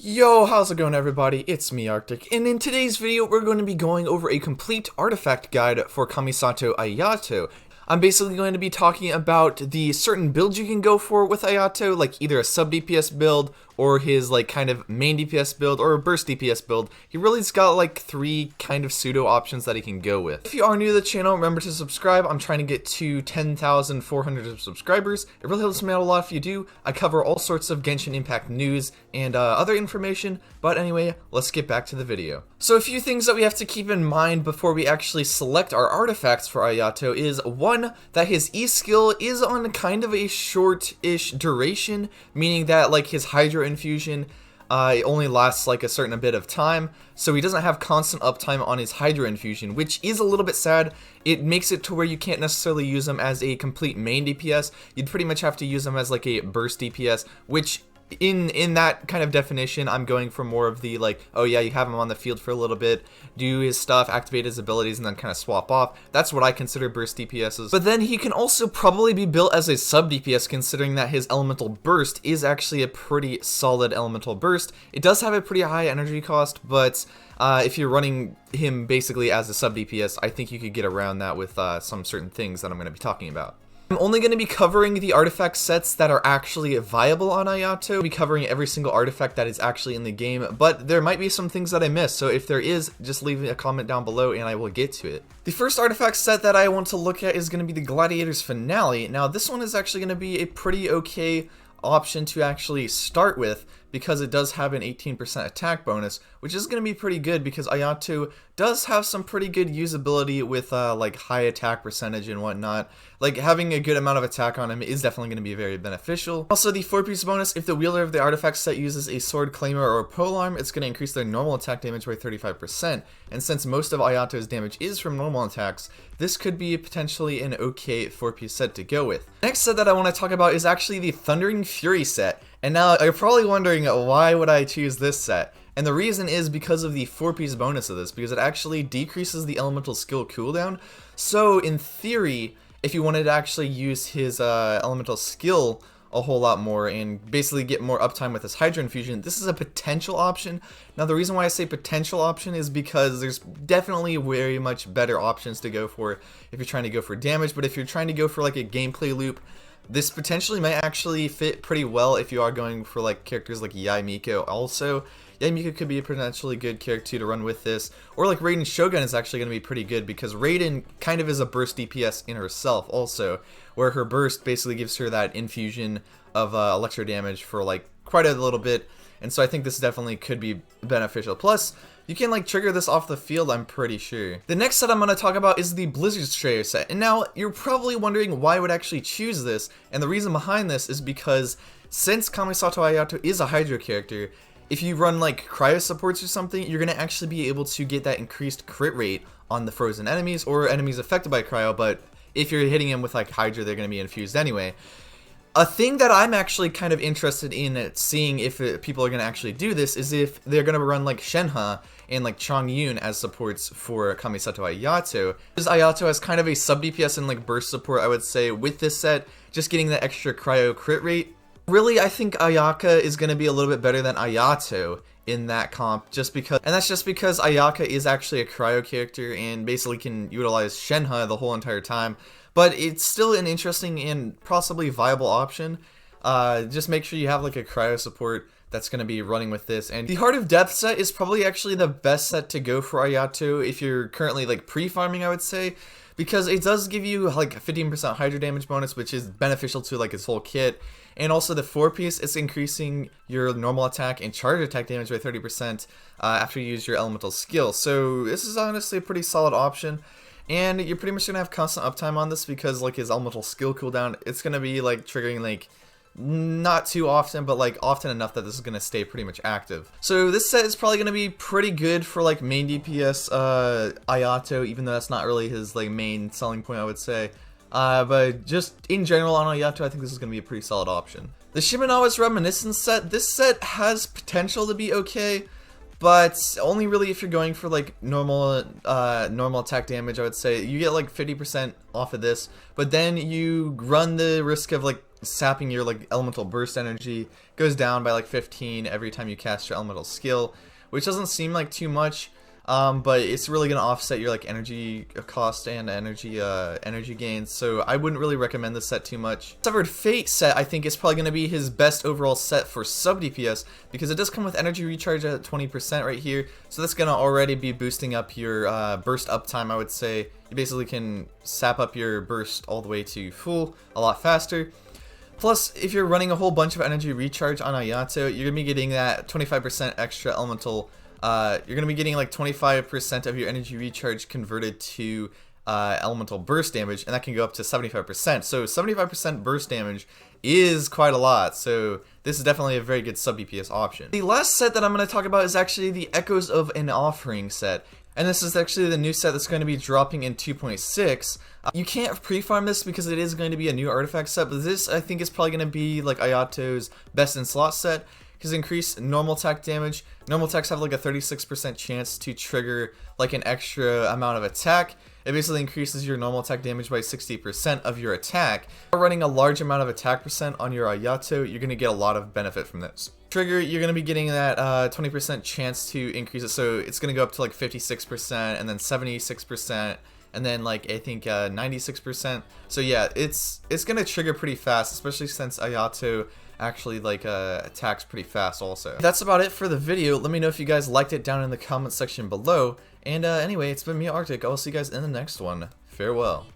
Yo, how's it going everybody? It's me, Arctic, and in today's video we're going to be going over a complete artifact guide for Kamisato Ayato. I'm basically going to be talking about the certain builds you can go for with Ayato, like either a sub DPS build or his like kind of main DPS build or a burst DPS build. He really's got like three kind of pseudo options that he can go with. If you are new to the channel, remember to subscribe. I'm trying to get to 10,400 subscribers. It really helps me out a lot if you do. I cover all sorts of Genshin Impact news and other information, but anyway, let's get back to the video. So a few things that we have to keep in mind before we actually select our artifacts for Ayato is one, that his E skill is on kind of a short-ish duration, meaning that like his Hydro infusion it only lasts like a certain bit of time, so he doesn't have constant uptime on his Hydro infusion, which is a little bit sad. It makes it to where you can't necessarily use him as a complete main DPS. You'd pretty much have to use him as like a burst DPS, which in that kind of definition, I'm going for more of the like, oh yeah, you have him on the field for a little bit, do his stuff, activate his abilities, and then kind of swap off. That's what I consider burst DPSs. But then he can also probably be built as a sub DPS, considering that his elemental burst is actually a pretty solid elemental burst. It does have a pretty high energy cost, but if you're running him basically as a sub DPS, I think you could get around that with some certain things that I'm going to be talking about. I'm only going to be covering the artifact sets that are actually viable on Ayato. I'll be covering every single artifact that is actually in the game, but there might be some things that I missed, so if there is, just leave a comment down below and I will get to it. The first artifact set that I want to look at is going to be the Gladiators Finale. Now this one is actually going to be a pretty okay option to actually start with, because it does have an 18% attack bonus, which is going to be pretty good because Ayato does have some pretty good usability with like high attack percentage and whatnot. Like having a good amount of attack on him is definitely going to be very beneficial. Also, the 4-piece bonus, if the wielder of the artifact set uses a sword, claymore, or polearm, it's going to increase their normal attack damage by 35%. And since most of Ayato's damage is from normal attacks, this could be potentially an okay 4-piece set to go with. Next set that I want to talk about is actually the Thundering Fury set. And now you're probably wondering, why would I choose this set? And the reason is because of the 4-piece bonus of this, because it actually decreases the elemental skill cooldown. So in theory, if you wanted to actually use his elemental skill a whole lot more and basically get more uptime with his Hydro infusion, this is a potential option. Now the reason why I say potential option is because there's definitely very much better options to go for if you're trying to go for damage, but if you're trying to go for like a gameplay loop, this potentially might actually fit pretty well if you are going for like characters like Yaimiko. Also, Yaimiko could be a potentially good character to run with this, or like Raiden Shogun is actually going to be pretty good because Raiden kind of is a burst DPS in herself also, where her burst basically gives her that infusion of electro damage for like quite a little bit, and so I think this definitely could be beneficial. Plus, you can like trigger this off the field, I'm pretty sure. The next set I'm going to talk about is the Blizzard Strayer set. And now you're probably wondering why I would actually choose this. And the reason behind this is because since Kamisato Ayato is a Hydro character, if you run like cryo supports or something, you're going to actually be able to get that increased crit rate on the frozen enemies or enemies affected by cryo. But if you're hitting them with like Hydro, they're going to be infused anyway. A thing that I'm actually kind of interested in seeing if people are going to actually do this is if they're going to run like Shenhe and like Chongyun as supports for Kamisato Ayato. Because Ayato has kind of a sub DPS and like burst support, I would say, with this set, just getting the extra cryo crit rate. Really, I think Ayaka is going to be a little bit better than Ayato in that comp, and that's just because Ayaka is actually a cryo character and basically can utilize Shenhe the whole entire time. But it's still an interesting and possibly viable option. Just make sure you have like a cryo support that's going to be running with this. And the Heart of Death set is probably actually the best set to go for Ayato if you're currently like pre-farming, I would say, because it does give you like a 15% Hydro damage bonus, which is beneficial to like his whole kit. And also the 4-piece, it's increasing your normal attack and charge attack damage by 30% after you use your elemental skill. So this is honestly a pretty solid option. And you're pretty much going to have constant uptime on this because like his elemental skill cooldown, it's going to be like triggering like not too often, but like often enough that this is going to stay pretty much active. So this set is probably going to be pretty good for like main DPS Ayato, even though that's not really his like main selling point, I would say. But just in general on Ayato, I think this is going to be a pretty solid option. The Shimano's Reminiscence set, this set has potential to be okay, but only really if you're going for like normal attack damage. I would say you get like 50% off of this, but then you run the risk of like sapping your like elemental burst energy. Goes down by like 15 every time you cast your elemental skill, which doesn't seem like too much, but it's really gonna offset your like energy cost and energy gains. So I wouldn't really recommend this set too much. Severed Fate set I think is probably gonna be his best overall set for sub DPS because it does come with energy recharge at 20% right here. So that's gonna already be boosting up your burst uptime. I would say you basically can sap up your burst all the way to full a lot faster. Plus, if you're running a whole bunch of energy recharge on Ayato, you're going to be getting that 25% extra elemental. You're going to be getting like 25% of your energy recharge converted to elemental burst damage, and that can go up to 75%. So 75% burst damage is quite a lot, so this is definitely a very good sub DPS option. The last set that I'm going to talk about is actually the Echoes of an Offering set. And this is actually the new set that's going to be dropping in 2.6. You can't pre-farm this because it is going to be a new artifact set, but this I think is probably going to be like Ayato's best in slot set because increased normal attack damage. Normal attacks have like a 36% chance to trigger like an extra amount of attack. It basically increases your normal attack damage by 60% of your attack. By running a large amount of attack percent on your Ayato, you're going to get a lot of benefit from this. Trigger, you're going to be getting that 20% chance to increase it, so it's going to go up to like 56% and then 76% and then like I think 96%. So yeah, it's going to trigger pretty fast, especially since Ayato actually like attacks pretty fast also. That's about it for the video. Let me know if you guys liked it down in the comment section below. And anyway, it's been me, Arctic. I'll see you guys in the next one. Farewell.